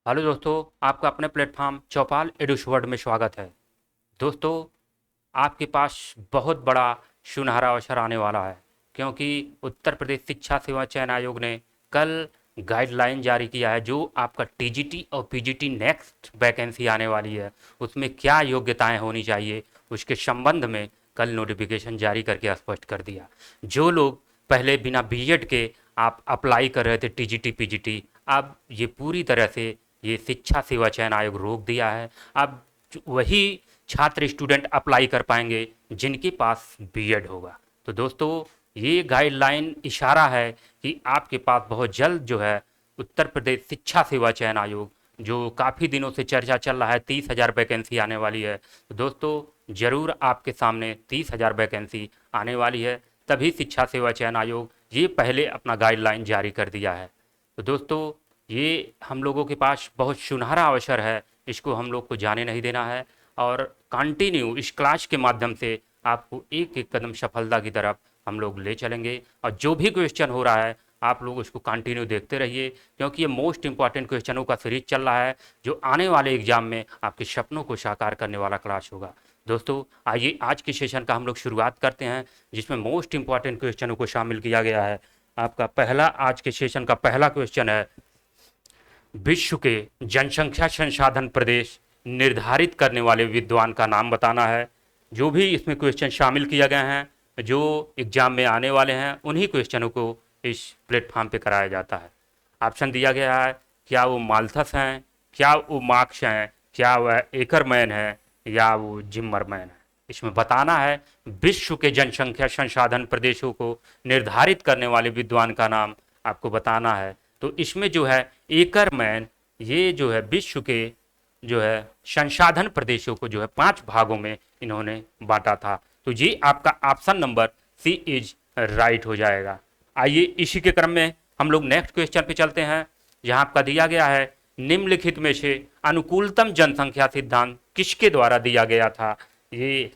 Hello दोस्तों, आपका अपने प्लेटफॉर्म चौपाल एडुवर्ड में स्वागत है। दोस्तों, आपके पास बहुत बड़ा सुनहरा अवसर आने वाला है, क्योंकि उत्तर प्रदेश शिक्षा सेवा चयन आयोग ने कल गाइडलाइन जारी किया है। जो आपका टीजीटी और पीजीटी नेक्स्ट वैकेंसी आने वाली है, उसमें क्या योग्यताएं होनी चाहिए, उसके संबंध में कल नोटिफिकेशन जारी करके स्पष्ट कर दिया। जो लोग पहले बिना बीएड के आप अप्लाई कर रहे थे टीजीटी पीजीटी, अब ये पूरी तरह से ये शिक्षा सेवा चयन आयोग रोक दिया है। अब वही छात्र स्टूडेंट अप्लाई कर पाएंगे जिनके पास बीएड होगा। तो दोस्तों, ये गाइडलाइन इशारा है कि आपके पास बहुत जल्द जो है उत्तर प्रदेश शिक्षा सेवा चयन आयोग, जो काफ़ी दिनों से चर्चा चल रहा है, 30,000 वैकेंसी आने वाली है। तो दोस्तों, ज़रूर आपके सामने 30,000 वैकेंसी आने वाली है, तभी शिक्षा सेवा चयन आयोग ये पहले अपना गाइडलाइन जारी कर दिया है। तो दोस्तों, ये हम लोगों के पास बहुत सुनहरा अवसर है, इसको हम लोग को जाने नहीं देना है। और कंटिन्यू इस क्लास के माध्यम से आपको एक एक कदम सफलता की तरफ हम लोग ले चलेंगे। और जो भी क्वेश्चन हो रहा है, आप लोग उसको कंटिन्यू देखते रहिए, क्योंकि ये मोस्ट इंपॉर्टेंट क्वेश्चनों का सीरीज चल रहा है, जो आने वाले एग्जाम में आपके सपनों को साकार करने वाला क्लास होगा। दोस्तों, आइए आज के सेशन का हम लोग शुरुआत करते हैं, जिसमें मोस्ट इंपॉर्टेंट क्वेश्चनों को शामिल किया गया है। आपका पहला आज के सेशन का पहला क्वेश्चन है, विश्व के जनसंख्या संसाधन प्रदेश निर्धारित करने वाले विद्वान का नाम बताना है। जो भी इसमें क्वेश्चन शामिल किए गए हैं, जो एग्जाम में आने वाले हैं, उन्हीं क्वेश्चनों को इस प्लेटफॉर्म पे कराया जाता है। ऑप्शन दिया गया है, क्या वो माल्थस हैं, क्या वो मार्क्स हैं, क्या वह एकरमैन है, या वो जिम्मरमैन है। इसमें बताना है विश्व के जनसंख्या संसाधन प्रदेशों को निर्धारित करने वाले विद्वान का नाम आपको बताना है। तो इसमें जो है एकरमैन, ये जो है विश्व के जो है संसाधन प्रदेशों को जो है 5 भागों में इन्होंने बांटा था। तो ये आपका option number C is right हो जाएगा। आइए इसी के क्रम में हम लोग नेक्स्ट क्वेश्चन पे चलते हैं, जहां आपका दिया गया है, निम्नलिखित में से अनुकूलतम जनसंख्या सिद्धांत किसके द्वारा दिया गया था। ये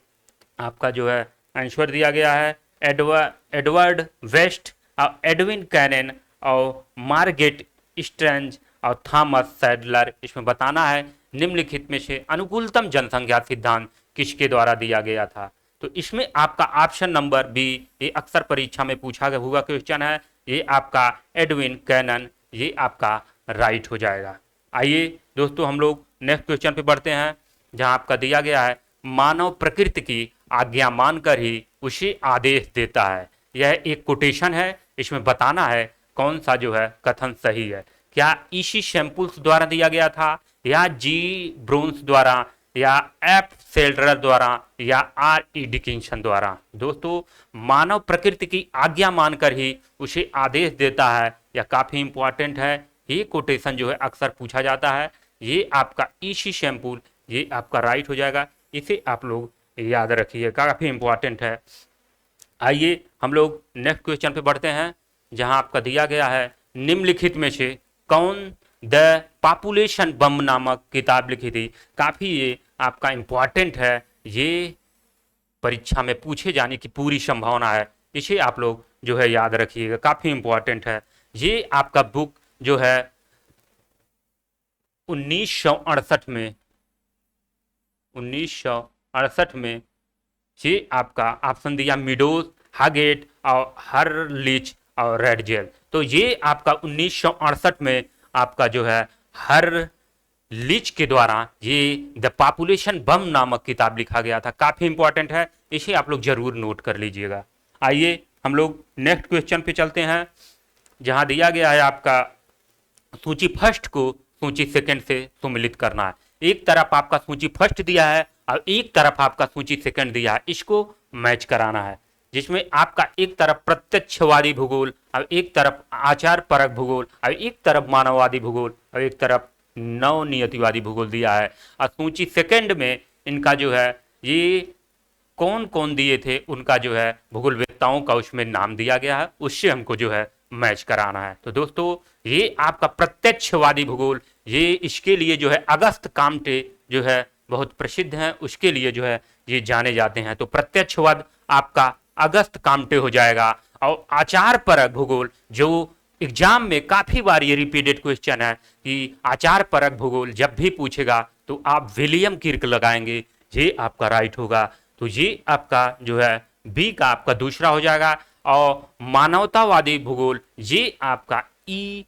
आपका जो है आंसर दिया गया है एडवर्ड वेस्ट और एडविन कैनन और मार्गेट स्ट्रेंज और थॉमस सैडलर। इसमें बताना है निम्नलिखित में से अनुकूलतम जनसंख्या सिद्धांत किसके द्वारा दिया गया था। तो इसमें आपका ऑप्शन नंबर बी, ये अक्सर परीक्षा में पूछा गया हुआ क्वेश्चन है, ये आपका एडविन कैनन, ये आपका राइट हो जाएगा। आइए दोस्तों, हम लोग नेक्स्ट क्वेश्चन पे बढ़ते हैं, जहां आपका दिया गया है, मानव प्रकृति की आज्ञा मानकर ही उसे आदेश देता है। यह एक कोटेशन है, इसमें बताना है कौन सा जो है कथन सही है। क्या ईसी शैम्पुल्स द्वारा दिया गया था, या जी ब्रोन्स द्वारा, या एफ सेल्डर द्वारा, या आर ई डिकिंसन द्वारा। दोस्तों, मानव प्रकृति की आज्ञा मानकर ही उसे आदेश देता है, यह काफी इंपॉर्टेंट है। ये कोटेशन जो है अक्सर पूछा जाता है। ये आपका ईसी शैम्पुल, ये आपका राइट हो जाएगा। इसे आप लोग याद रखिए, काफी इंपॉर्टेंट है। आइए हम लोग नेक्स्ट क्वेश्चन पे बढ़ते हैं, जहां आपका दिया गया है, निम्नलिखित में से कौन द पॉपुलेशन बम नामक किताब लिखी थी। काफी ये आपका इंपॉर्टेंट है, ये परीक्षा में पूछे जाने की पूरी संभावना है। इसे आप लोग जो है याद रखिएगा, काफी इंपॉर्टेंट है। ये आपका बुक जो है 1968 में 1968 में ये आपका ऑप्शन दिया मीडोज, हागेट और हरलिच और रेड जेल। तो ये आपका 1968 में आपका जो है हर लिच के द्वारा ये द पॉपुलेशन बम नामक किताब लिखा गया था। काफी इंपॉर्टेंट है, इसे आप लोग जरूर नोट कर लीजिएगा। आइए हम लोग नेक्स्ट क्वेश्चन पे चलते हैं, जहां दिया गया है आपका, सूची फर्स्ट को सूची सेकंड से सुमिलित करना है। एक तरफ आपका सूची फर्स्ट दिया है और एक तरफ आपका सूची सेकंड दिया है, इसको मैच कराना है। जिसमें आपका एक तरफ प्रत्यक्षवादी भूगोल और एक तरफ आचार परक भूगोल और एक तरफ मानववादी भूगोल और एक तरफ नवनियतिवादी भूगोल दिया है। और सूची सेकंड में इनका जो है ये कौन कौन दिए थे, उनका जो है भूगोलवेत्ताओं का उसमें नाम दिया गया है, उससे हमको जो है मैच कराना है। तो दोस्तों, ये आपका प्रत्यक्षवादी भूगोल, ये इसके लिए जो है अगस्त काम्टे जो है बहुत प्रसिद्ध हैं, उसके लिए जो है ये जाने जाते हैं। तो प्रत्यक्षवाद आपका अगस्त काम्टे हो जाएगा। और आचार परक भूगोल जो एग्जाम में काफी बार ये रिपीटेड क्वेश्चन है कि आचार परक भूगोल जब भी पूछेगा तो आप विलियम किर्क लगाएंगे, ये आपका राइट होगा। तो ये आपका जो है बी का आपका दूसरा हो जाएगा। और मानवतावादी भूगोल ये आपका ई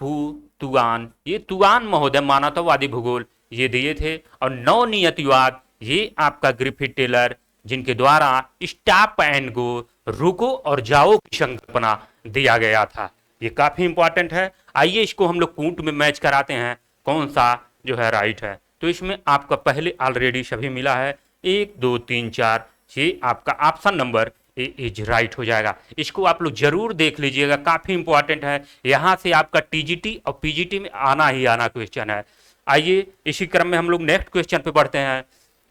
भू तुगान, ये तुगान महोदय मानवतावादी भूगोल ये दिए थे। और नवनियतिवाद ये आपका ग्रिफिथ टेलर, जिनके द्वारा स्टॉप एंड गो, रुको और जाओ की संकल्पना दिया गया था। ये काफी इंपॉर्टेंट है। आइए इसको हम लोग कूट में मैच कराते हैं कौन सा जो है राइट है। तो इसमें आपका पहले ऑलरेडी सभी मिला है 1 2 3 4, ये आपका option number A is right हो जाएगा। इसको आप लोग जरूर देख लीजिएगा, काफी इंपॉर्टेंट है। यहां से आपका टीजीटी और पीजीटी में आना ही आना क्वेश्चन है। आइए इसी क्रम में हम लोग नेक्स्ट क्वेश्चन पे बढ़ते हैं,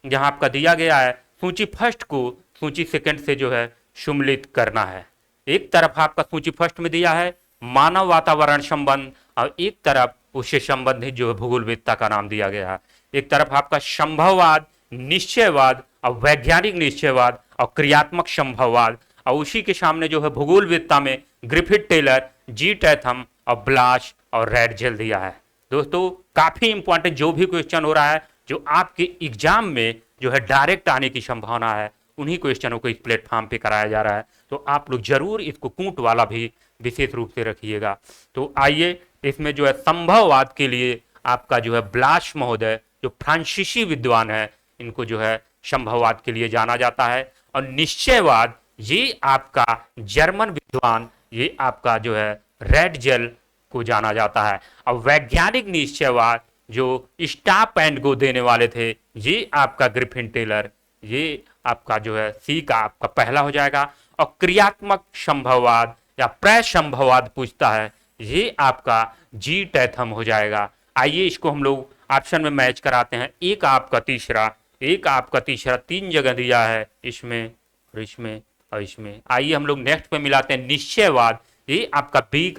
जहां आपका दिया गया है सूची फर्स्ट को सूची सेकंड से जो है सम्मिलित करना है। एक तरफ आपका सूची फर्स्ट में दिया है मानव वातावरण संबंध, और एक तरफ उससे संबंधित जो है भूगोलविदता का नाम दिया गया है। एक तरफ आपका संभववाद, निश्चयवाद और वैज्ञानिक निश्चयवाद और क्रियात्मक संभववाद, और उसी के सामने जो है भूगोलविदता में ग्रिफिथ टेलर, जी टैथम और ब्लाश और रेडजेल दिया है। दोस्तों काफी इंपॉर्टेंट जो भी क्वेश्चन हो रहा है, जो आपके एग्जाम में जो है डायरेक्ट आने की संभावना है, उन्हीं क्वेश्चनों को इस प्लेटफॉर्म पे कराया जा रहा है। तो आप लोग जरूर इसको कूट वाला भी विशेष रूप से रखिएगा। तो आइए इसमें जो है संभववाद के लिए आपका जो है ब्लाश महोदय जो फ्रांसीसी विद्वान है, इनको जो है संभववाद के लिए जाना जाता है। और निश्चयवाद ये आपका जर्मन विद्वान, ये आपका जो है रेडजेल को जाना जाता है। और वैज्ञानिक निश्चयवाद जो स्टॉप एंड गो देने वाले थे, ये आपका ग्रिफिथ टेलर, ये आपका जो है सी का आपका पहला हो जाएगा। और क्रियात्मक संभववाद या प्रसंभववाद पूछता है, ये आपका जी टैथम हो जाएगा। आइए इसको हम लोग ऑप्शन में मैच कराते हैं। एक आपका तीसरा 3 जगह दिया है, इसमें और इसमें और इसमें। आइए हम लोग नेक्स्ट पे मिलाते हैं निश्चयवाद, ये आपका बी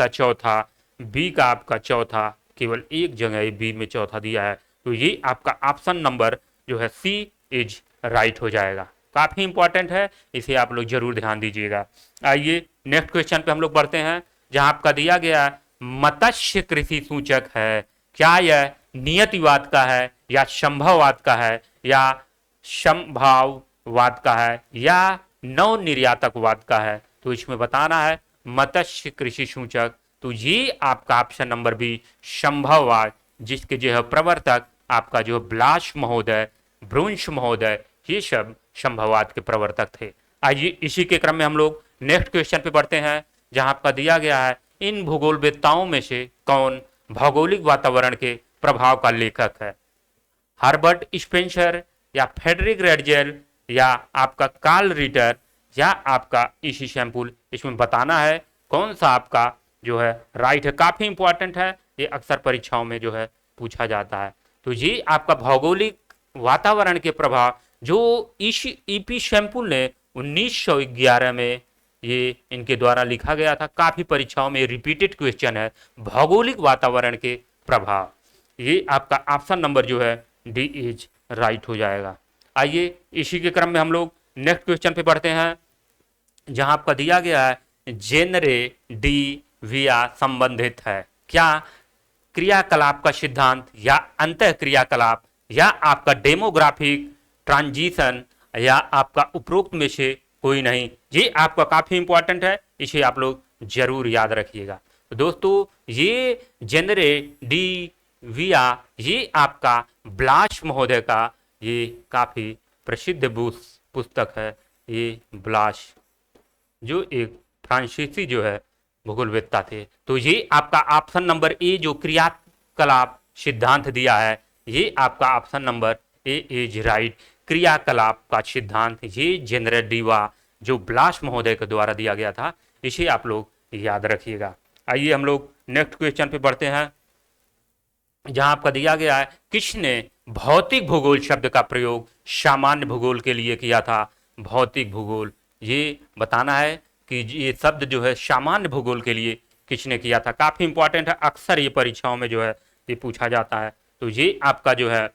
का आपका चौथा, केवल एक जगह बी में चौथा दिया है। तो ये आपका ऑप्शन नंबर जो है सी इज राइट हो जाएगा। काफी इंपॉर्टेंट है, इसे आप लोग जरूर ध्यान दीजिएगा। आइए नेक्स्ट क्वेश्चन पे हम लोग बढ़ते हैं, जहां आपका दिया गया मत्स्य कृषि सूचक है। क्या यह नियतिवाद का है या संभववाद का है या संभाववाद का है या नव निर्यातकवाद का है? तो इसमें बताना है मत्स्य कृषि सूचक। तो ये आपका ऑप्शन नंबर बी संभववाद, जिसके जो है प्रवर्तक आपका जो ब्लाश महोदय, ब्रुंश महोदय, ये सब संभववाद के प्रवर्तक थे। आइए इसी के क्रम में हम लोग नेक्स्ट क्वेश्चन पे बढ़ते हैं, जहां आपका दिया गया है इन भूगोलवेत्ताओं में से कौन भौगोलिक वातावरण के प्रभाव का लेखक है? हर्बर्ट स्पेंसर या फ्रेडरिक रेडजेल या आपका कार्ल रिटर या आपका ईसी शैम्पुल? इसमें बताना है कौन सा आपका जो है राइट है। काफी इंपॉर्टेंट है, ये अक्सर परीक्षाओं में जो है पूछा जाता है। तो ये आपका भौगोलिक वातावरण के प्रभाव जो ईपी शैम्पुल ने 1911 में ये इनके द्वारा लिखा गया था। काफी परीक्षाओं में रिपीटेड क्वेश्चन है, भौगोलिक वातावरण के प्रभाव। ये आपका ऑप्शन नंबर जो है डी इज राइट हो जाएगा। आइए इसी के क्रम में हम लोग नेक्स्ट क्वेश्चन पे बढ़ते हैं, जहां आपका दिया गया है जेनरे डी विया संबंधित है। क्या क्रियाकलाप का सिद्धांत या अंतः क्रियाकलाप या आपका डेमोग्राफिक ट्रांजिशन या आपका उपरोक्त में से कोई नहीं? ये आपका काफी इंपॉर्टेंट है, इसे आप लोग जरूर याद रखिएगा। तो दोस्तों ये जेनरे डी विया ये आपका ब्लाश महोदय का ये काफी प्रसिद्ध पुस्तक है। ये ब्लाश जो एक फ्रांसीसी जो है भूगोलवेत्ता थे। तो ये आपका ऑप्शन नंबर ए जो क्रियाकलाप सिद्धांत दिया है, ये आपका option number A is right. क्रियाकलाप का सिद्धांत ये जेनरे डीवा जो ब्लाश महोदय के द्वारा दिया गया था, इसे आप लोग याद रखिएगा। आइए हम लोग नेक्स्ट क्वेश्चन पे बढ़ते हैं, जहां आपका दिया गया है किसने भौतिक भूगोल शब्द का प्रयोग सामान्य भूगोल के लिए किया था? भौतिक भूगोल ये बताना है कि ये शब्द जो है सामान्य भूगोल के लिए किसने किया था। काफी इंपॉर्टेंट है, अक्सर ये परीक्षाओं में जो है ये पूछा जाता है। तो ये आपका जो है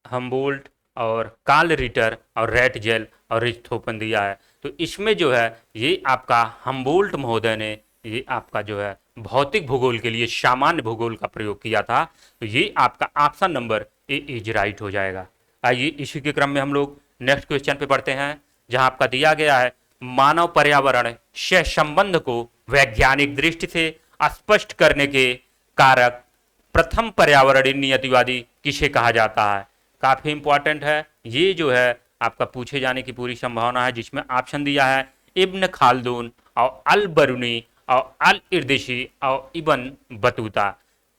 हम्बोल्ट और कार्ल रिटर और रेडजेल और रिchthofen दिया है। तो इसमें जो है ये आपका हम्बोल्ट महोदय ने ये आपका जो है भौतिक भूगोल के लिए सामान्य भूगोल का प्रयोग किया था। तो ये आपका option number A is right हो जाएगा। आइए इसी के क्रम में हम लोग नेक्स्ट क्वेश्चन पे पढ़ते हैं, जहां आपका दिया गया है मानव पर्यावरण से संबंध को वैज्ञानिक दृष्टि से स्पष्ट करने के कारक प्रथम पर्यावरणीय नियतिवादी किसे कहा जाता है। काफी इंपॉर्टेंट है, ये जो है आपका पूछे जाने की पूरी संभावना है, जिसमें ऑप्शन दिया है इब्न खालदून और अल बरूनी और अल इर्दिशी और इब्न बतूता।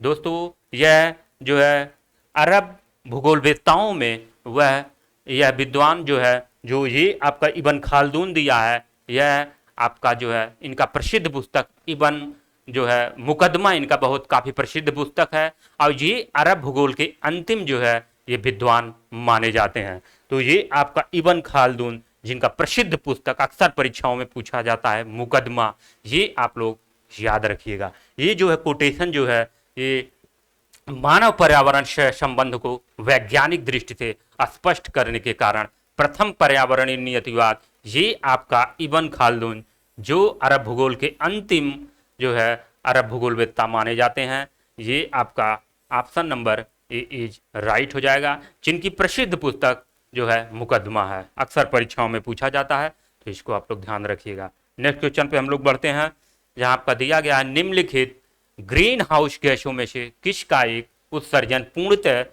दोस्तों यह जो है अरब भूगोलवेत्ताओं में वह यह विद्वान जो है, जो ये आपका इब्न खालदून दिया है, यह आपका जो है इनका प्रसिद्ध पुस्तक इब्न जो है मुकदमा इनका बहुत काफी प्रसिद्ध पुस्तक है, और ये अरब भूगोल के अंतिम जो है ये विद्वान माने जाते हैं। तो ये आपका इब्न खालदून जिनका प्रसिद्ध पुस्तक अक्सर परीक्षाओं में पूछा जाता है मुकदमा, ये आप लोग याद रखिएगा। ये जो है कोटेशन जो है ये मानव पर्यावरण से संबंध को वैज्ञानिक दृष्टि से स्पष्ट करने के कारण प्रथम पर्यावरणीय नियतिवाद, ये आपका इब्न खालदून जो अरब भूगोल के अंतिम जो है अरब भूगोलवेत्ता माने जाते हैं, ये आपका option number A is right हो जाएगा, जिनकी प्रसिद्ध पुस्तक जो है मुकदमा है, अक्सर परीक्षाओं में पूछा जाता है। तो इसको आप लोग ध्यान रखिएगा। नेक्स्ट क्वेश्चन पे हम लोग बढ़ते हैं, जहां आपका दिया गया है निम्नलिखित ग्रीन हाउस गैसों में से किसका एक उत्सर्जन पूर्णतः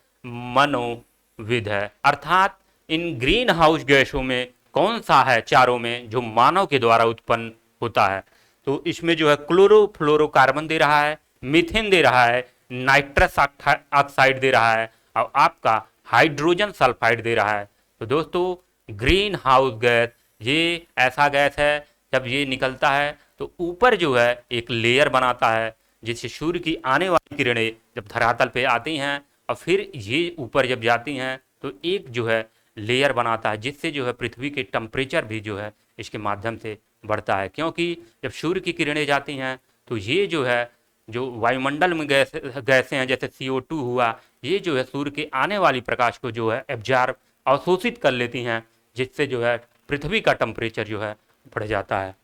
मनोविद है। अर्थात इन ग्रीन हाउस गैसों में कौन सा है चारों में जो मानव के द्वारा उत्पन्न होता है। तो इसमें जो है क्लोरोफ्लोरोकार्बन दे रहा है, मीथेन दे रहा है, नाइट्रस ऑक्साइड दे रहा है, और आपका हाइड्रोजन सल्फाइड दे रहा है। तो दोस्तों ग्रीन हाउस गैस ये ऐसा गैस है, जब ये निकलता है तो ऊपर जो है एक लेयर बनाता है, जिससे सूर्य की आने वाली किरणें जब धरातल पे आती हैं और फिर ये ऊपर जब जाती हैं तो एक जो है लेयर बनाता है, जिससे जो है पृथ्वी के टेम्परेचर भी जो है इसके माध्यम से बढ़ता है। क्योंकि जब सूर्य की किरणें जाती हैं तो ये जो है जो वायुमंडल में गैसें हैं, जैसे CO2 हुआ, ये जो है सूर्य के आने वाली प्रकाश को जो है एब्जॉर्ब अवशोषित कर लेती हैं, जिससे जो है पृथ्वी का टेम्परेचर जो है बढ़ जाता है।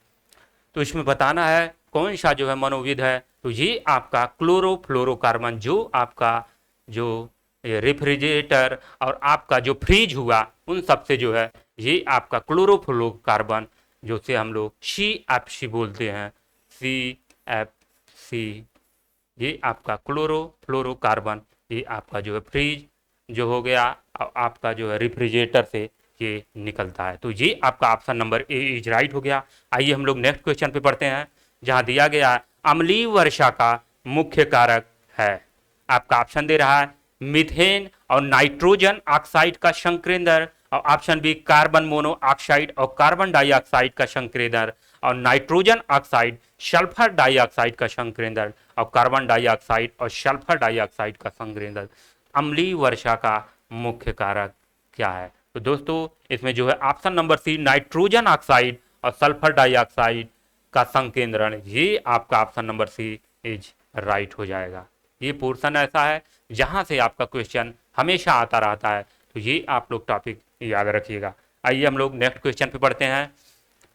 तो इसमें बताना है कौन सा जो है मनोविद है। तो ये आपका क्लोरोफ्लोरोकार्बन, जो आपका जो रेफ्रिजरेटर और आपका जो फ्रीज हुआ, उन सब से जो है ये आपका क्लोरोफ्लोरोकार्बन, जो से हम लोग CFC बोलते हैं, CFC, ये आपका क्लोरोफ्लोरोकार्बन, ये आपका जो है फ्रीज जो हो गया और आपका जो है रेफ्रिजरेटर से ये निकलता है। तो ये आपका option number A is right हो गया। आइए हम लोग नेक्स्ट क्वेश्चन पे पढ़ते हैं, जहां दिया गया है अम्लीय वर्षा का मुख्य कारक है। आपका ऑप्शन दे रहा है मीथेन और नाइट्रोजन ऑक्साइड का संकेंद्र, और ऑप्शन बी कार्बन मोनोऑक्साइड और कार्बन डाइऑक्साइड का संकेंद्र, और नाइट्रोजन ऑक्साइड सल्फर डाइऑक्साइड का संकेंद्र, और कार्बन डाइऑक्साइड और सल्फर डाइऑक्साइड का संकेंद्र। अम्लीय वर्षा का मुख्य कारक क्या है। तो दोस्तों इसमें जो है option number C nitrogen oxide और सल्फर डाइऑक्साइड का संकेंद्रण, ये आपका option number C is right हो जाएगा। ये पोर्शन ऐसा है जहां से आपका क्वेश्चन हमेशा आता रहता है, तो ये आप लोग टॉपिक याद रखिएगा। आइए हम लोग नेक्स्ट क्वेश्चन पे पढ़ते हैं।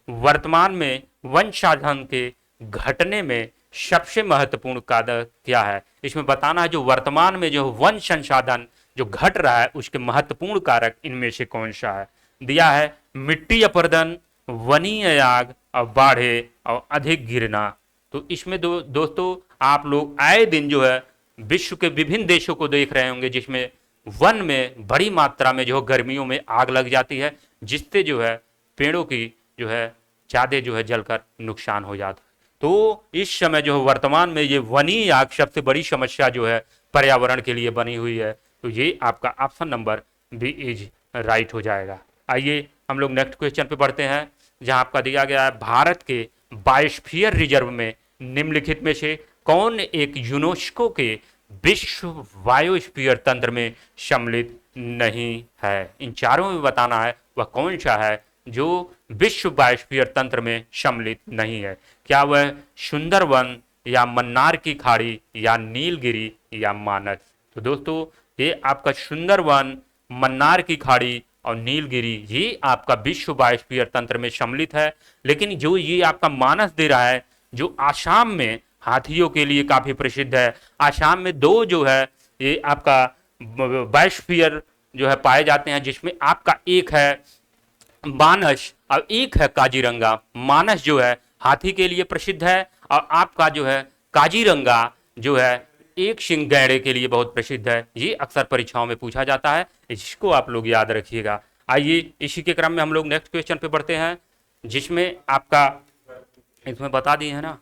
वर्तमान में वन साधन के घटने में सबसे महत्वपूर्ण कारक क्या है। इसमें बताना है जो वर्तमान में जो वन संसाधन जो घट रहा है उसके महत्वपूर्ण कारक इनमें से कौन सा है। दिया है मिट्टी अपरदन, वनीय आग और बाढ़े और अधिक गिरना। तो इसमें दोस्तों आप लोग आए दिन जो है विश्व के विभिन्न देशों को देख रहे होंगे, जिसमें वन में बड़ी मात्रा में जो गर्मियों में आग लग जाती है, जिससे जो है पेड़ों की जो है ज़्यादा जो है जलकर नुकसान हो जाता है। तो इस समय जो है वर्तमान में ये वनीय आग सबसे बड़ी समस्या जो है पर्यावरण के लिए बनी हुई है। तो ये आपका option number B is right हो जाएगा। आइए हम लोग नेक्स्ट क्वेश्चन पे बढ़ते हैं, जहां आपका दिया गया है भारत के बायोस्फीयर रिजर्व में निम्नलिखित में से कौन एक यूनेस्को के विश्व बायोस्फीयर तंत्र में सम्मिलित नहीं है। इन चारों में बताना है वह कौन सा है जो विश्व बायोस्फीयर तंत्र में सम्मिलित नहीं है। क्या वह सुंदरवन या मन्नार की खाड़ी या नीलगिरी या मानस। तो दोस्तों ये आपका सुंदरवन, मन्नार की खाड़ी और नीलगिरी ये आपका विश्व बायोस्फीयर तंत्र में सम्मिलित है। लेकिन जो ये आपका मानस दे रहा है, जो आसाम में हाथियों के लिए काफी प्रसिद्ध है। आसाम में दो जो है ये आपका बायोस्फीयर जो है पाए जाते हैं, जिसमें आपका एक है मानस और एक है काजीरंगा। मानस जो है हाथी के लिए प्रसिद्ध है और आपका जो है काजीरंगा जो है एक शिंग गैंडे के लिए बहुत प्रसिद्ध है। ये अक्सर परीक्षाओं में पूछा जाता है, इसको आप लोग याद रखिएगा। आइए इसी के क्रम में हम लोग नेक्स्ट क्वेश्चन पे बढ़ते हैं, जिसमें आपका इसमें बता दिए हैं ना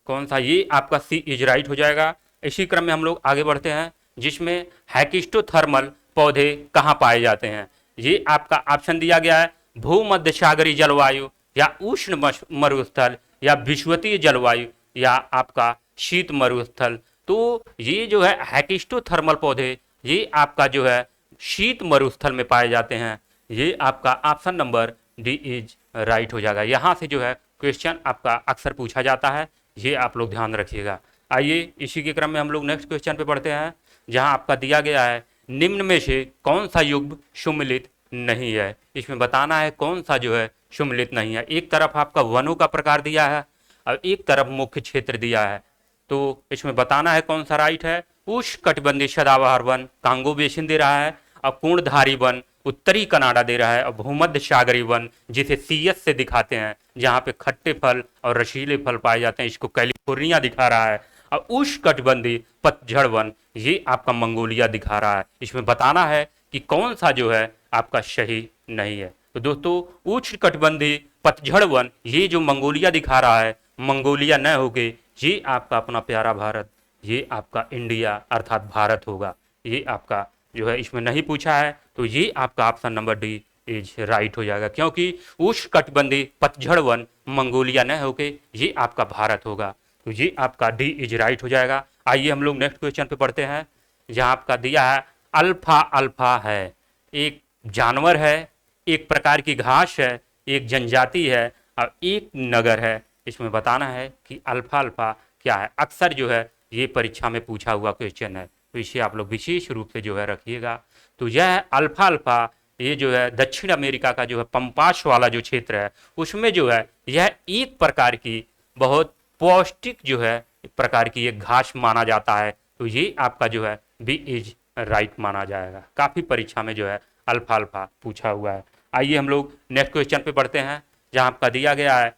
कौन सा, ये आपका सी इज राइट हो जाएगा। इसी क्रम में हम लोग आगे बढ़ते हैं, जिसमें हैकिस्टोथर्मल पौधे कहाँ पाए जाते हैं। ये आपका ऑप्शन दिया गया है भूमध्य सागरीय जलवायु या उष्ण मरुस्थल या विषुवतीय जलवायु या आपका शीत मरुस्थल। तो ये जो है हैकिस्टोथर्मल पौधे ये आपका जो है शीत मरुस्थल में पाए जाते हैं। ये आपका option number D is right हो जाएगा। यहाँ से जो है क्वेश्चन आपका अक्सर पूछा जाता है, ये आप लोग ध्यान रखिएगा। आइए इसी के क्रम में हम लोग नेक्स्ट क्वेश्चन पे बढ़ते हैं, जहाँ आपका दिया गया है निम्न में से कौन सा युग्म सुमिलित नहीं है। इसमें बताना है कौन सा जो है सुमिलित नहीं है। एक तरफ आपका वनों का प्रकार दिया है और एक तरफ मुख्य क्षेत्र दिया है, तो इसमें बताना है कौन सा राइट है। उष्णकटिबंधीय सदाबहार वन कांगो बेसिन दे रहा है और पूर्णधारी वन उत्तरी कनाडा दे रहा है और भूमध्य सागरीय वन जिसे सीएस से दिखाते हैं, जहाँ पे खट्टे फल और रसीले फल पाए जाते हैं, इसको कैलिफोर्निया दिखा रहा है। और उष्णकटिबंधीय पतझड़ वन ये आपका मंगोलिया दिखा रहा है। इसमें बताना है कि कौन सा जो है आपका सही नहीं है। तो दोस्तों उष्णकटिबंधीय पतझड़ वन ये जो मंगोलिया दिखा रहा है, मंगोलिया न होके ये आपका अपना प्यारा भारत, ये आपका इंडिया अर्थात भारत होगा। ये आपका जो है इसमें नहीं पूछा है, तो ये आपका option number D is right हो जाएगा, क्योंकि उष्णकटिबंधीय पतझड़ वन मंगोलिया न होके ये आपका भारत होगा। तो ये आपका डी इज राइट हो जाएगा। आइए हम लोग नेक्स्ट क्वेश्चन पे पढ़ते हैं, जहाँ आपका दिया है अल्फा अल्फा है, एक जानवर है, एक प्रकार की घास है, एक जनजाति है और एक नगर है। इसमें बताना है कि अल्फा अल्फा क्या है। अक्सर जो है ये परीक्षा में पूछा हुआ क्वेश्चन है, तो इसे आप लोग विशेष रूप से जो है रखिएगा। तो यह अल्फा अल्फा ये जो है दक्षिण अमेरिका का जो है पंपास वाला जो क्षेत्र है, उसमें जो है यह एक प्रकार की बहुत पौष्टिक जो है एक प्रकार की एक घास माना जाता है। तो ये आपका जो है बी इज राइट माना जाएगा। काफ़ी परीक्षा में जो है अल्फा अल्फा पूछा हुआ है। आइए हम लोग नेक्स्ट क्वेश्चन पे पढ़ते हैं, जहाँ आपका दिया गया है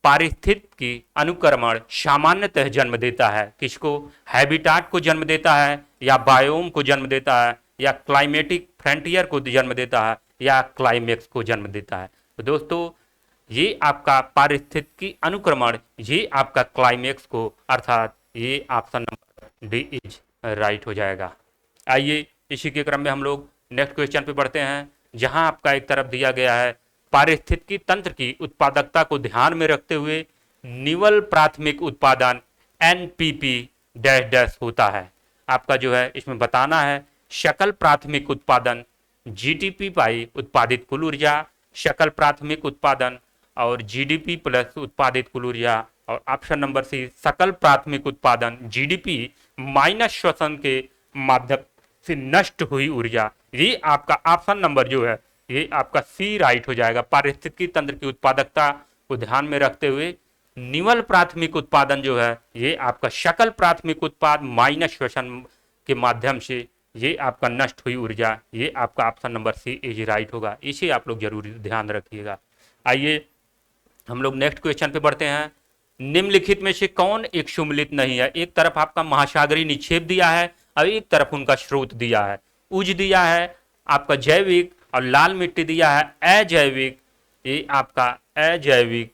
पारिस्थितिकी अनुक्रमण सामान्यतः जन्म देता है किसको। हैबिटाट को जन्म देता है या बायोम को जन्म देता है या क्लाइमेटिक फ्रंटियर को जन्म देता है या क्लाइमेक्स को जन्म देता है। तो दोस्तों ये आपका पारिस्थितिकी अनुक्रमण ये आपका क्लाइमेक्स को अर्थात ये option number D is right हो जाएगा। आइए इसी के क्रम में हम लोग नेक्स्ट क्वेश्चन पे बढ़ते हैं, जहां आपका एक तरफ दिया गया है पारिस्थितिकी तंत्र की उत्पादकता को ध्यान में रखते हुए निवल प्राथमिक उत्पादन एनपीपी डैश डैश होता है। आपका जो है इसमें बताना है सकल प्राथमिक उत्पादन जीडीपी पाई उत्पादित कुल ऊर्जा, सकल प्राथमिक उत्पादन और जीडीपी प्लस उत्पादित कुल ऊर्जा, और ऑप्शन नंबर सी सकल प्राथमिक उत्पादन जीडीपी माइनस श्वसन के माध्यम से नष्ट हुई ऊर्जा। ये आपका ऑप्शन नंबर जो है ये आपका सी राइट हो जाएगा। पारिस्थितिकी तंत्र की उत्पादकता को ध्यान में रखते हुए निवल प्राथमिक उत्पादन जो है ये आपका सकल प्राथमिक उत्पाद माइनस श्वसन के माध्यम से ये आपका नष्ट हुई ऊर्जा, ये आपका option number C is right होगा। इसे आप लोग जरूर ध्यान रखिएगा। आइए हम लोग नेक्स्ट क्वेश्चन पे बढ़ते हैं, निम्नलिखित में से कौन एक सुमिलित नहीं है। एक तरफ आपका महासागरीय निक्षेप दिया है और एक तरफ उनका स्रोत दिया है। उज दिया है आपका जैविक और लाल मिट्टी दिया है अजैविक, ये आपका अजैविक,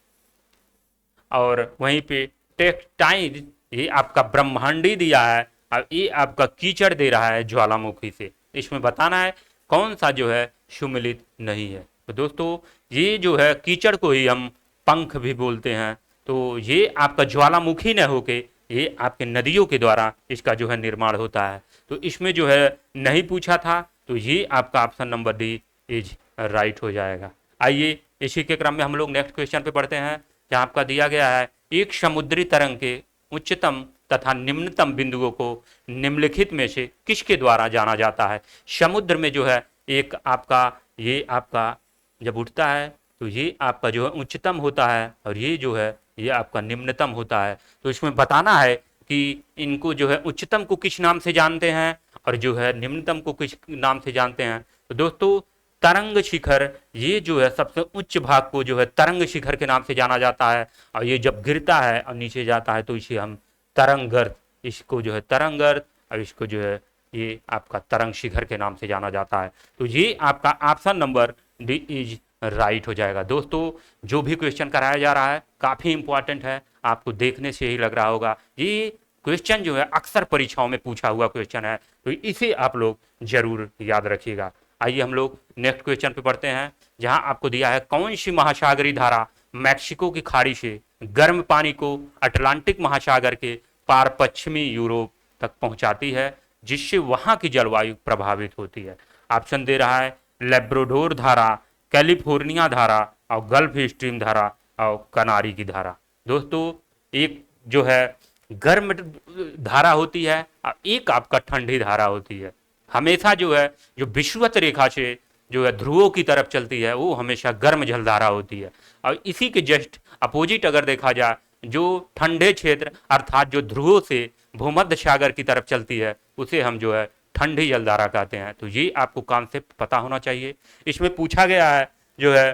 और वहीं पे टेक्टाइल ये आपका ब्रह्मांडी दिया है और ये आपका कीचड़ दे रहा है ज्वालामुखी से। इसमें बताना है कौन सा जो है सुमिलित नहीं है। तो दोस्तों ये जो है कीचड़ को ही हम पंख भी बोलते हैं, तो ये आपका ज्वालामुखी न होके ये आपके नदियों के द्वारा इसका जो है निर्माण होता है। तो इसमें जो है नहीं पूछा था, तो ये आपका option number D is right हो जाएगा। आइए इसी के क्रम में हम लोग नेक्स्ट क्वेश्चन पे पढ़ते हैं, जहाँ आपका दिया गया है एक समुद्री तरंग के उच्चतम तथा निम्नतम बिंदुओं को निम्नलिखित में से किसके द्वारा जाना जाता है। समुद्र में जो है एक आपका ये आपका जब उठता है तो ये आपका जो है उच्चतम होता है और ये जो है ये आपका निम्नतम होता है। तो इसमें बताना है कि इनको जो है उच्चतम को किस नाम से जानते हैं और जो है निम्नतम को किस नाम से जानते हैं। तो दोस्तों तरंग शिखर, ये जो है सबसे उच्च भाग को जो है तरंग शिखर के नाम से जाना जाता है और ये जब गिरता है और नीचे जाता है तो इसे हम तरंगर्थ, इसको जो है तरंगर्थ और इसको जो है ये आपका तरंग शिखर के नाम से जाना जाता है। तो ये आपका option number D is right हो जाएगा। दोस्तों जो भी क्वेश्चन कराया जा रहा है काफ़ी इंपॉर्टेंट है, आपको देखने से ही लग रहा होगा ये क्वेश्चन जो है अक्सर परीक्षाओं में पूछा हुआ क्वेश्चन है, तो इसे आप लोग जरूर याद रखिएगा। आइए हम लोग नेक्स्ट क्वेश्चन पे पढ़ते हैं, जहां आपको दिया है कौन सी महासागरीय धारा मैक्सिको की खाड़ी से गर्म पानी को अटलांटिक महासागर के पार पश्चिमी यूरोप तक पहुंचाती है जिससे वहां की जलवायु प्रभावित होती है। ऑप्शन दे रहा है लेब्राडोर धारा, कैलिफोर्निया धारा और गल्फ स्ट्रीम धारा और कनारी की धारा। दोस्तों एक जो है गर्म धारा होती है और एक आपका ठंडी धारा होती है। हमेशा जो है जो विषुवत रेखा से जो है ध्रुवों की तरफ चलती है वो हमेशा गर्म जलधारा होती है और इसी के जस्ट अपोजिट अगर देखा जाए जो ठंडे क्षेत्र अर्थात जो ध्रुवों से भूमध्य सागर की तरफ चलती है उसे हम जो है ठंडी जलधारा कहते हैं। तो ये आपको कॉन्सेप्ट पता होना चाहिए। इसमें पूछा गया है जो है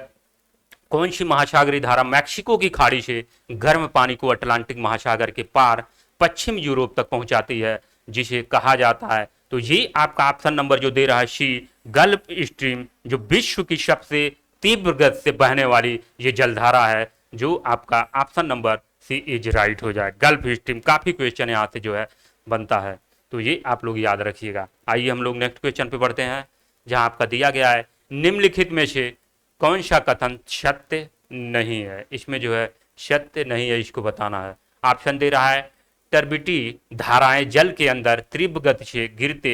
कौन सी महासागरीय धारा मैक्सिको की खाड़ी से गर्म पानी को अटलांटिक महासागर के पार पश्चिम यूरोप तक पहुंचाती है जिसे कहा जाता है। तो ये आपका ऑप्शन नंबर जो दे रहा है सी गल्फ स्ट्रीम, जो विश्व की सबसे तीव्र गति से बहने वाली ये जलधारा है, जो आपका option number C is right हो जाए। गल्फ स्ट्रीम काफी क्वेश्चन यहाँ से जो है बनता है, तो ये आप लोग याद रखिएगा। आइए हम लोग नेक्स्ट क्वेश्चन पे बढ़ते हैं, जहां आपका दिया गया है निम्नलिखित में से कौन सा कथन सत्य नहीं है। इसमें जो है सत्य नहीं है इसको बताना है। ऑप्शन दे रहा है टर्बिटी धाराएं जल के अंदर तीव्र गति से गिरते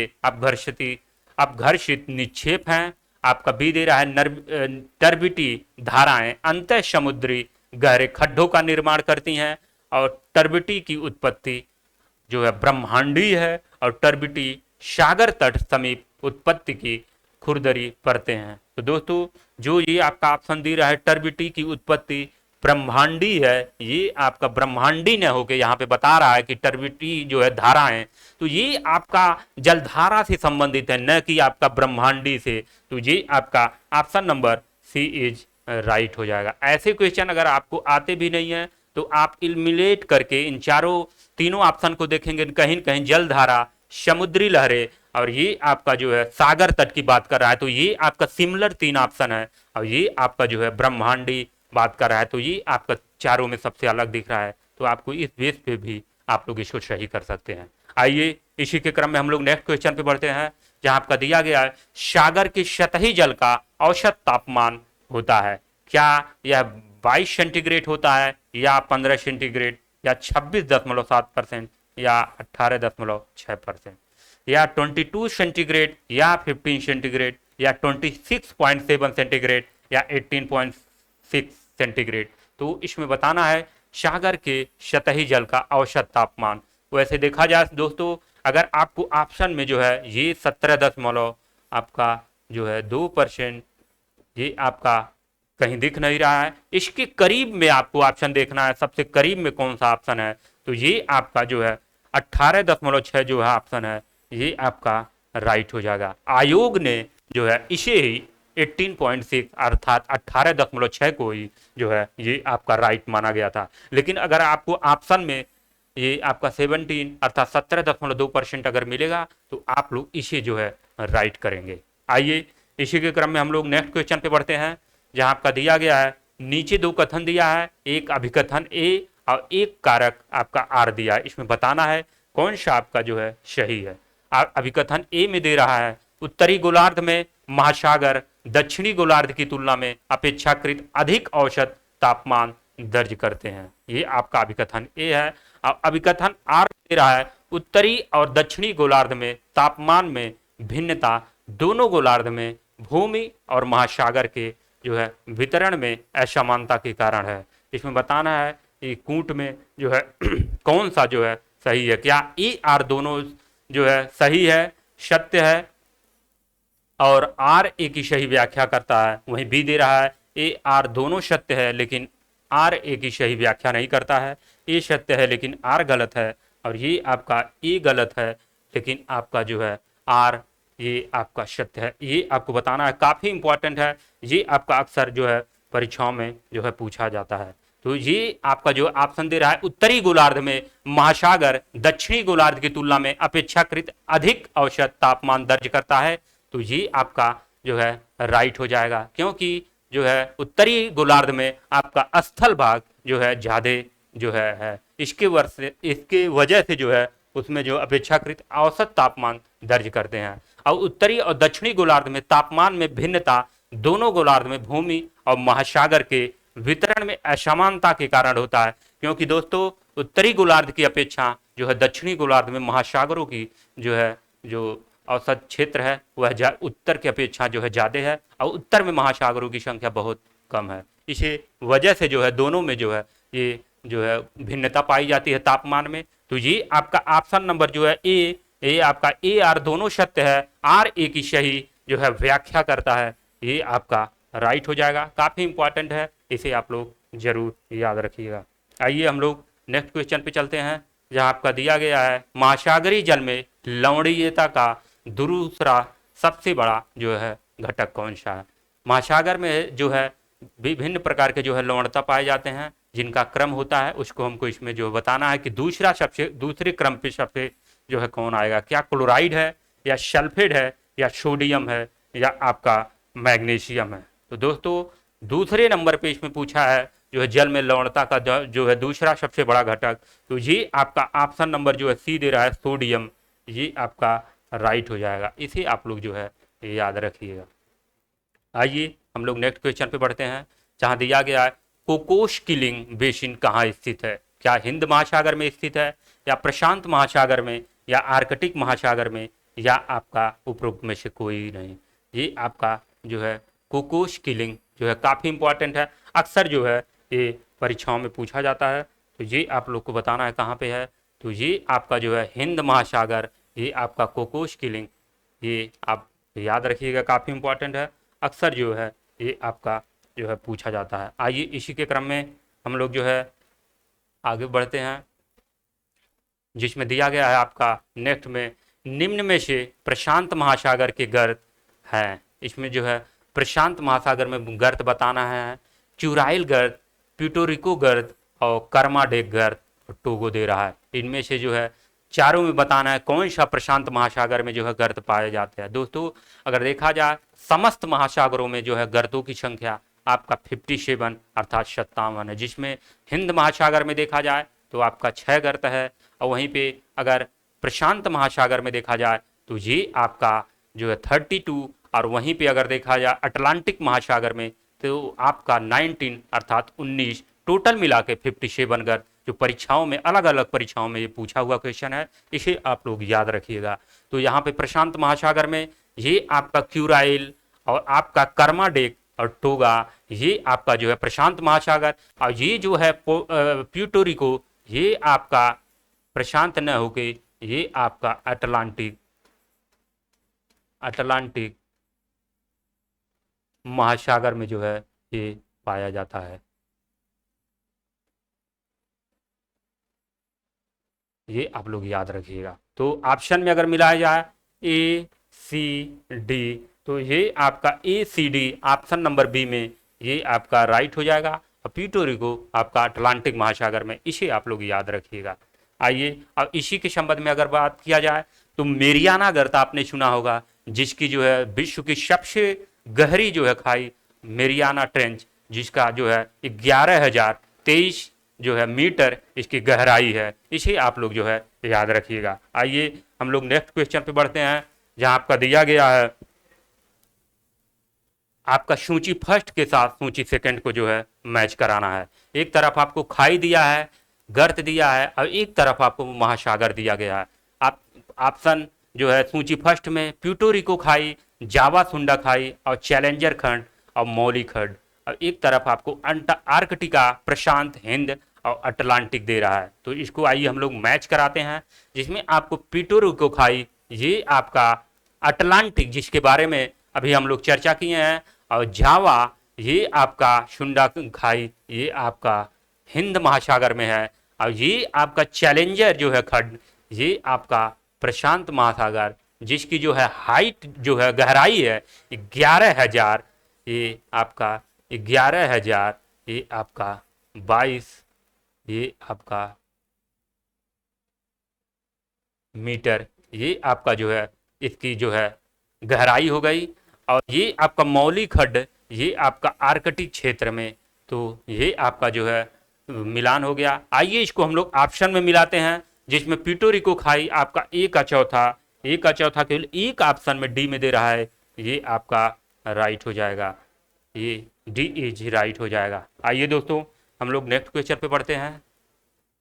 अपघर्षित निक्षेप हैं। आपका बी दे रहा है टर्बिटी धाराएं अंत समुद्री गहरे खड्डों का निर्माण करती हैं और टर्बिटी की उत्पत्ति जो है ब्रह्मांडीय है और टर्बिटी सागर तट समीप उत्पत्ति की खुरदरी परते हैं। तो दोस्तों जो ये आपका ऑप्शन दे रहा है टर्बिटी की उत्पत्ति ब्रह्मांडी है, ये आपका ब्रह्मांडी न होके यहाँ पे बता रहा है कि टर्बिटी जो है धारा है तो ये आपका जलधारा से संबंधित है, न कि आपका ब्रह्मांडी से। तो ये आपका option number C is right हो जाएगा। ऐसे क्वेश्चन अगर आपको आते भी नहीं है तो आप इल्मिनेट करके इन तीनों ऑप्शन को देखेंगे, कहीं कहीं जलधारा, समुद्री लहरें और ये आपका जो है सागर तट की बात कर रहा है, तो ये आपका सिमिलर तीन ऑप्शन है और ये आपका जो है ब्रह्मांडी बात कर रहा है, तो ये आपका चारों में सबसे अलग दिख रहा है। तो आपको इस बेस पे भी आप लोग इसको सही कर सकते हैं। आइए इसी के क्रम में हम लोग नेक्स्ट क्वेश्चन पे बढ़ते हैं, जहां आपका दिया गया है सागर के सतही जल का औसत तापमान होता है। क्या यह 22 सेंटीग्रेड होता है या 15 सेंटीग्रेड या 26.7% या 18.6% या 22 सेंटीग्रेड या 15 सेंटीग्रेड या 26.7 सेंटीग्रेड या 18.6 सेंटीग्रेड। तो इसमें बताना है सागर के सतही जल का औसत तापमान। वैसे देखा जाए दोस्तों अगर आपको ऑप्शन में जो है ये 17 आपका जो है 2%, ये आपका कहीं दिख नहीं रहा है, इसके करीब में आपको ऑप्शन देखना है सबसे करीब में कौन सा ऑप्शन है। तो ये आपका जो है 18.6 जो है ऑप्शन है ये आपका राइट हो जाएगा। आयोग ने जो है इसे ही 18.6 अर्थात 18.6 को ही जो है ये आपका राइट माना गया था। लेकिन अगर आपको ऑप्शन में ये आपका 17 अर्थात 17.2% अगर मिलेगा तो आप लोग इसे जो है राइट करेंगे। आइए इसी के क्रम में हम लोग नेक्स्ट क्वेश्चन पे बढ़ते हैं, जहां आपका दिया गया है नीचे दो कथन दिया है, एक अभिकथन ए और एक कारक आपका आर दिया है। इसमें बताना है कौन सा आपका जो है सही है। अभिकथन ए में दे रहा है उत्तरी गोलार्ध में महासागर दक्षिणी गोलार्ध की तुलना में अपेक्षाकृत अधिक औसत तापमान दर्ज करते हैं, ये आपका अभिकथन ए है। और अभिकथन आर दे रहा है उत्तरी और दक्षिणी गोलार्ध में तापमान में भिन्नता दोनों गोलार्ध में भूमि और महासागर के जो है वितरण में असमानता के कारण है। इसमें बताना है कि कूट में जो है कौन सा जो है सही है, क्या ए आर दोनों जो है सही है, सत्य है और आर ए की सही व्याख्या करता है। वहीं बी दे रहा है ए आर दोनों सत्य है लेकिन आर ए की सही व्याख्या नहीं करता है। ए सत्य है लेकिन आर गलत है, और ये आपका ए गलत है लेकिन आपका जो है आर ये आपका सत्य है। ये आपको बताना है, काफ़ी इंपॉर्टेंट है। ये आपका अक्सर जो है परीक्षाओं में जो है पूछा जाता है। तो ये आपका जो ऑप्शन दे रहा है उत्तरी गोलार्ध में महासागर दक्षिणी गोलार्ध की तुलना में अपेक्षाकृत अधिक औसत तापमान दर्ज करता है। तो ये आपका जो है राइट हो जाएगा, क्योंकि जो है उत्तरी गोलार्ध में आपका स्थल भाग जो है ज़्यादा जो है इसके वजह से जो है उसमें जो अपेक्षाकृत औसत तापमान दर्ज करते हैं। और उत्तरी और दक्षिणी गोलार्ध में तापमान में भिन्नता दोनों गोलार्ध में भूमि और महासागर के वितरण में असमानता के कारण होता है, क्योंकि दोस्तों उत्तरी गोलार्ध की अपेक्षा जो है दक्षिणी गोलार्ध में महासागरों की जो है जो औसत क्षेत्र है वह उत्तर की अपेक्षा जो है ज़्यादा है, और उत्तर में महासागरों की संख्या बहुत कम है। इसी वजह से जो है दोनों में जो है ये जो है भिन्नता पाई जाती है तापमान में। तो ये आपका ऑप्शन नंबर जो है ए आपका ए आर दोनों सत्य है, आर ए की सही जो है व्याख्या करता है, ये आपका राइट हो जाएगा। काफ़ी इंपॉर्टेंट है, इसे आप लोग जरूर याद रखिएगा। आइए हम लोग नेक्स्ट क्वेश्चन पे चलते हैं, जहां आपका दिया गया है महासागरीय जल में लवणीयता का दूसरा सबसे बड़ा जो है घटक कौन सा है। महासागर में जो है विभिन्न प्रकार के जो है लवणता पाए जाते हैं, जिनका क्रम होता है उसको हमको इसमें जो बताना है कि दूसरे क्रम पे सबसे जो है कौन आएगा। क्या क्लोराइड है, या सल्फेट है, या सोडियम है, या आपका मैग्नीशियम है। तो दोस्तों दूसरे नंबर पे इसमें पूछा है जो है जल में लवणता का जो है दूसरा सबसे बड़ा घटक, तो ये आपका ऑप्शन नंबर जो है सी दे रहा है सोडियम, ये आपका राइट हो जाएगा। इसे आप लोग जो है याद रखिएगा। आइए हम लोग नेक्स्ट क्वेश्चन पे बढ़ते हैं, जहां दिया गया है कोकोश किलिंग बेसिन कहाँ स्थित है। क्या हिंद महासागर में स्थित है, या प्रशांत महासागर में, या आर्कटिक महासागर में, या आपका उपरोक्त में से कोई नहीं। ये आपका जो है कोकोश किलिंग जो है काफ़ी इंपॉर्टेंट है, अक्सर जो है ये परीक्षाओं में पूछा जाता है। तो ये आप लोग को बताना है कहाँ पे है। तो ये आपका जो है हिंद महासागर, ये आपका कोकोश किलिंग, ये आप याद रखिएगा, काफ़ी इंपॉर्टेंट है, अक्सर जो है ये आपका जो है पूछा जाता है। आइए इसी के क्रम में हम लोग जो है आगे बढ़ते हैं, जिसमें दिया गया है आपका नेक्स्ट में निम्न में से प्रशांत महासागर के गर्त हैं। इसमें जो है प्रशांत महासागर में गर्त बताना है चुराइल गर्त, प्यूटोरिको गर्त और कर्माडेक गर्त, टोगो दे रहा है। इनमें से जो है चारों में बताना है कौन सा प्रशांत महासागर में जो है गर्त पाए जाते हैं। दोस्तों अगर देखा जाए समस्त महासागरों में जो है गर्तों की संख्या आपका 57 अर्थात 57 है, जिसमें हिंद महासागर में देखा जाए तो आपका 6 गर्त है, और वहीं पे अगर प्रशांत महासागर में देखा जाए तो ये आपका जो है 32, और वहीं पे अगर देखा जाए अटलांटिक महासागर में तो आपका 19 अर्थात 19, टोटल मिला के 57 गर्त, जो परीक्षाओं में अलग अलग परीक्षाओं में ये पूछा हुआ क्वेश्चन है, इसे आप लोग याद रखिएगा। तो यहाँ पे प्रशांत महासागर में ये आपका क्यूराइल और आपका कर्माडेक और टोगा, ये आपका जो है प्रशांत महासागर, और ये जो है प्यूटोरिको, ये आपका प्रशांत न होके ये आपका अटलांटिक महासागर में जो है ये पाया जाता है। ये आप लोग याद रखिएगा। तो ऑप्शन में अगर मिलाया जाए ए सी डी, तो ये आपका A C D option number B में ये आपका राइट हो जाएगा, और प्यूटोरिको आपका अटलांटिक महासागर में, इसे आप लोग याद रखिएगा। आइए अब इसी के संबंध में अगर बात किया जाए तो मेरियाना गर्त आपने सुना होगा, जिसकी जो है विश्व की सबसे गहरी जो है खाई मेरियाना ट्रेंच, जिसका जो है 11,023 जो है मीटर इसकी गहराई है, इसे आप लोग जो है याद रखिएगा। आइए हम लोग नेक्स्ट क्वेश्चन पे बढ़ते हैं, जहां आपका दिया गया है आपका सूची फर्स्ट के साथ सूची सेकंड को जो है मैच कराना है। एक तरफ आपको खाई दिया है, गर्त दिया है, और एक तरफ आपको महासागर दिया गया है। आप ऑप्शन जो है सूची फर्स्ट में प्यूटोरिको खाई, जावा सुंडा खाई और चैलेंजर खंड और मौली खंड, और एक तरफ आपको आर्कटिका, प्रशांत, हिंद और अटलांटिक दे रहा है। तो इसको आइए हम लोग मैच कराते हैं, जिसमें आपको प्यूटोरिको खाई, ये आपका अटलांटिक, जिसके बारे में अभी हम लोग चर्चा किए हैं। और जावा ये आपका शुंडा खाई ये आपका हिंद महासागर में है। और ये आपका चैलेंजर जो है खंड ये आपका प्रशांत महासागर, जिसकी जो है हाइट जो है गहराई है 11,000, ये आपका 11,000, ये आपका 22, ये आपका मीटर, ये आपका जो है इसकी जो है गहराई हो गई। और ये आपका मौलिक खड्ड ये आपका आर्कटिक क्षेत्र में, तो ये आपका जो है मिलान हो गया। आइए इसको हम लोग ऑप्शन में मिलाते हैं, जिसमें प्यूटोरिको खाई आपका ए का चौथा केवल एक ऑप्शन में डी में दे रहा है, ये आपका राइट हो जाएगा, ये डी इज राइट हो जाएगा। आइए दोस्तों हम लोग नेक्स्ट क्वेश्चन पे बढ़ते हैं।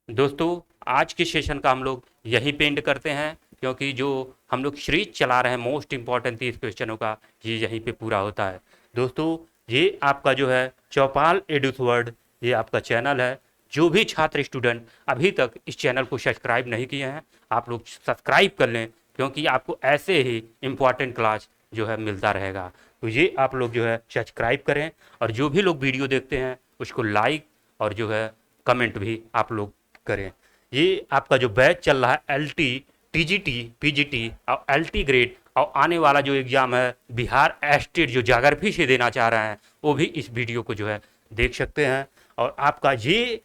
दोस्तों आज के सेशन का हम लोग यहीं पे एंड करते हैं, क्योंकि जो हम लोग सीरीज चला रहे हैं मोस्ट इंपॉर्टेंट 30 क्वेश्चनों का, ये यहीं पे पूरा होता है। दोस्तों ये आपका जो है चौपाल एडुस वर्ल्ड ये आपका चैनल है। जो भी छात्र स्टूडेंट अभी तक इस चैनल को सब्सक्राइब नहीं किए हैं, आप लोग सब्सक्राइब कर लें, क्योंकि आपको ऐसे ही इम्पॉर्टेंट क्लास जो है मिलता रहेगा। तो ये आप लोग जो है सब्सक्राइब करें, और जो भी लोग वीडियो देखते हैं उसको लाइक और जो है कमेंट भी आप लोग करें। ये आपका जो बैच चल रहा है LT, TGT, PGT और LT ग्रेड, और आने वाला जो एग्ज़ाम है बिहार स्टेट जो ज्योग्राफी से देना चाह रहे हैं, वो भी इस वीडियो को जो है देख सकते हैं। और आपका ये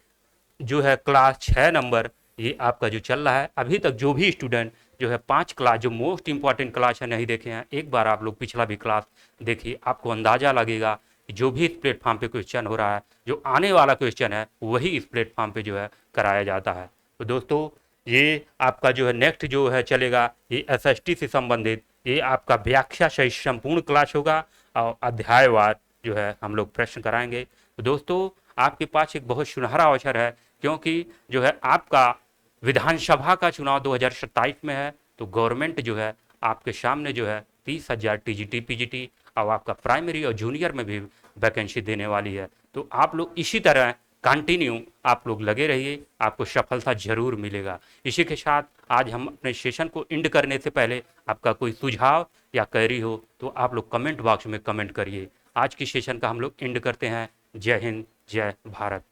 जो है क्लास 6 नंबर ये आपका जो चल रहा है, अभी तक जो भी स्टूडेंट जो है 5 क्लास जो मोस्ट इंपॉर्टेंट क्लास है नहीं देखे हैं, एक बार आप लोग पिछला भी क्लास देखिए, आपको अंदाज़ा लगेगा कि जो भी इस प्लेटफॉर्म पे क्वेश्चन हो रहा है, जो आने वाला क्वेश्चन है वही इस प्लेटफॉर्म पे जो है कराया जाता है। तो दोस्तों ये आपका जो है नेक्स्ट जो है चलेगा ये SST से संबंधित, ये आपका व्याख्या सहित संपूर्ण क्लास होगा, और अध्यायवार जो है हम लोग प्रश्न कराएंगे। तो दोस्तों आपके पास एक बहुत सुनहरा अवसर है, क्योंकि जो है आपका विधानसभा का चुनाव 2027 में है। तो गवर्नमेंट जो है आपके सामने जो है 30,000 TGT PGT और आपका प्राइमरी और जूनियर में भी वैकेंसी देने वाली है। तो आप लोग इसी तरह कंटिन्यू आप लोग लगे रहिए, आपको सफलता जरूर मिलेगा। इसी के साथ आज हम अपने सेशन को एंड करने से पहले आपका कोई सुझाव या क्वेरी हो तो आप लोग कमेंट बॉक्स में कमेंट करिए। आज की सेशन का हम लोग एंड करते हैं। जय हिंद, जय भारत।